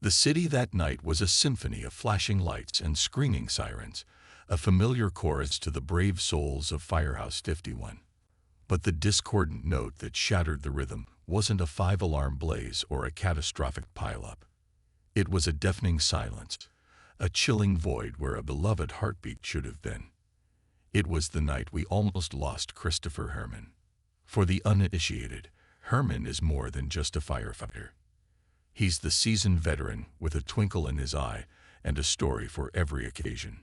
The city that night was a symphony of flashing lights and screaming sirens, a familiar chorus to the brave souls of Firehouse 51. But the discordant note that shattered the rhythm wasn't a five-alarm blaze or a catastrophic pileup. It was a deafening silence, a chilling void where a beloved heartbeat should have been. It was the night we almost lost Christopher Herrmann. For the uninitiated, Herrmann is more than just a firefighter. He's the seasoned veteran with a twinkle in his eye and a story for every occasion.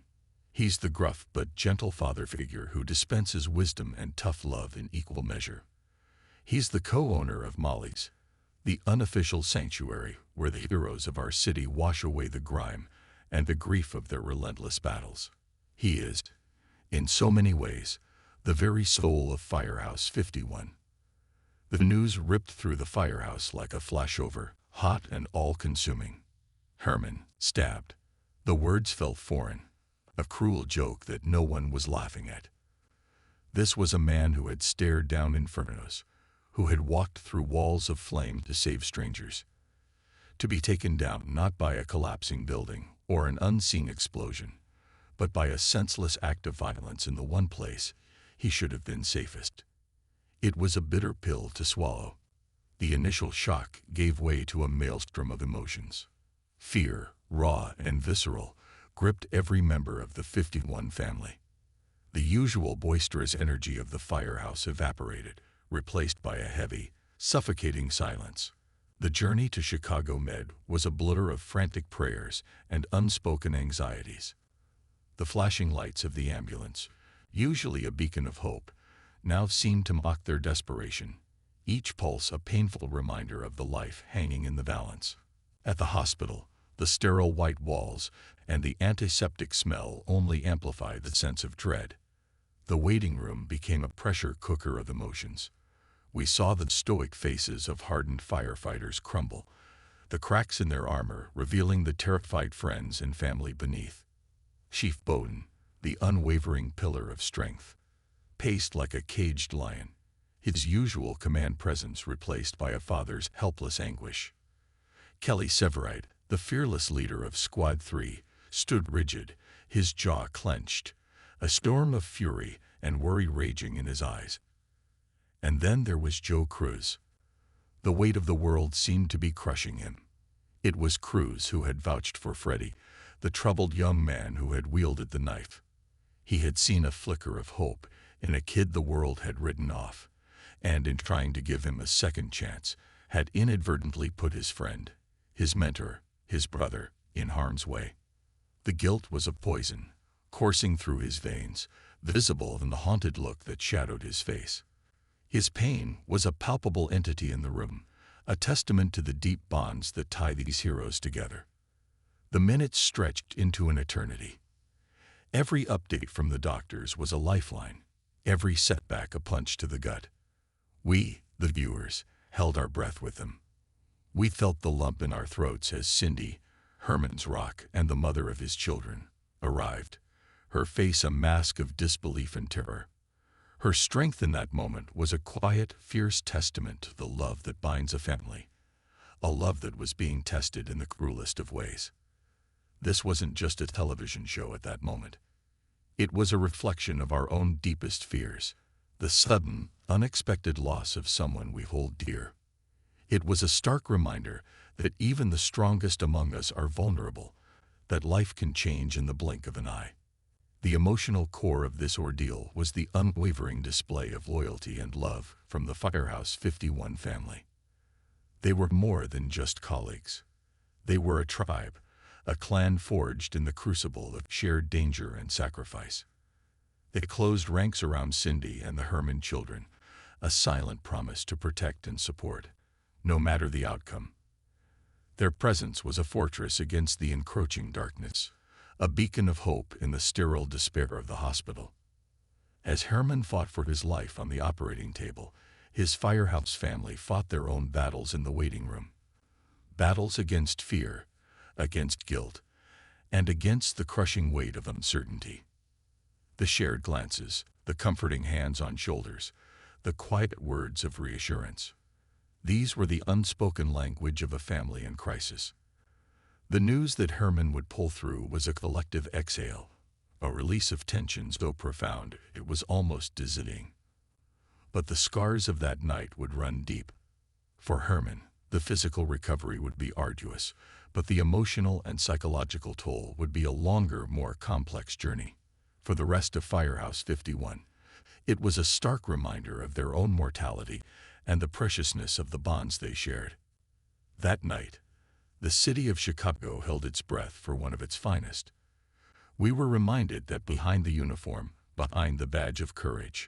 He's the gruff but gentle father figure who dispenses wisdom and tough love in equal measure. He's the co-owner of MAYDAY, the unofficial sanctuary where the heroes of our city wash away the grime and the grief of their relentless battles. He is, in so many ways, the very soul of Firehouse 51. The news ripped through the firehouse like a flashover, hot and all-consuming. Herrmann, stabbed. The words felt foreign, a cruel joke that no one was laughing at. This was a man who had stared down infernos, who had walked through walls of flame to save strangers. To be taken down not by a collapsing building or an unseen explosion, but by a senseless act of violence in the one place he should have been safest. It was a bitter pill to swallow. The initial shock gave way to a maelstrom of emotions. Fear, raw and visceral, gripped every member of the 51 family. The usual boisterous energy of the firehouse evaporated, replaced by a heavy, suffocating silence. The journey to Chicago Med was a blur of frantic prayers and unspoken anxieties. The flashing lights of the ambulance, usually a beacon of hope, now seemed to mock their desperation, each pulse a painful reminder of the life hanging in the balance. At the hospital, the sterile white walls and the antiseptic smell only amplified the sense of dread. The waiting room became a pressure cooker of emotions. We saw the stoic faces of hardened firefighters crumble, the cracks in their armor revealing the terrified friends and family beneath. Chief Bowden, the unwavering pillar of strength, paced like a caged lion, his usual command presence replaced by a father's helpless anguish. Kelly Severide, the fearless leader of Squad 3, stood rigid, his jaw clenched, a storm of fury and worry raging in his eyes. And then there was Joe Cruz. The weight of the world seemed to be crushing him. It was Cruz who had vouched for Freddie, the troubled young man who had wielded the knife. He had seen a flicker of hope in a kid the world had written off, and in trying to give him a second chance, had inadvertently put his friend, his mentor, his brother, in harm's way. The guilt was a poison, coursing through his veins, visible in the haunted look that shadowed his face. His pain was a palpable entity in the room, a testament to the deep bonds that tie these heroes together. The minutes stretched into an eternity. Every update from the doctors was a lifeline, every setback a punch to the gut. We, the viewers, held our breath with them. We felt the lump in our throats as Cindy, Herrmann's rock and the mother of his children, arrived, her face a mask of disbelief and terror. Her strength in that moment was a quiet, fierce testament to the love that binds a family, a love that was being tested in the cruelest of ways. This wasn't just a television show at that moment. It was a reflection of our own deepest fears, the sudden, unexpected loss of someone we hold dear. It was a stark reminder that even the strongest among us are vulnerable, that life can change in the blink of an eye. The emotional core of this ordeal was the unwavering display of loyalty and love from the Firehouse 51 family. They were more than just colleagues. They were a tribe, a clan forged in the crucible of shared danger and sacrifice. They closed ranks around Cindy and the Herrmann children, a silent promise to protect and support, no matter the outcome. Their presence was a fortress against the encroaching darkness, a beacon of hope in the sterile despair of the hospital. As Herrmann fought for his life on the operating table, his Firehouse family fought their own battles in the waiting room. Battles against fear, against guilt, and against the crushing weight of uncertainty. The shared glances, the comforting hands on shoulders, the quiet words of reassurance. These were the unspoken language of a family in crisis. The news that Herrmann would pull through was a collective exhale, a release of tension so profound it was almost dizzying. But the scars of that night would run deep. For Herrmann, the physical recovery would be arduous, but the emotional and psychological toll would be a longer, more complex journey. For the rest of Firehouse 51, it was a stark reminder of their own mortality and the preciousness of the bonds they shared. That night, the city of Chicago held its breath for one of its finest. We were reminded that behind the uniform, behind the badge of courage,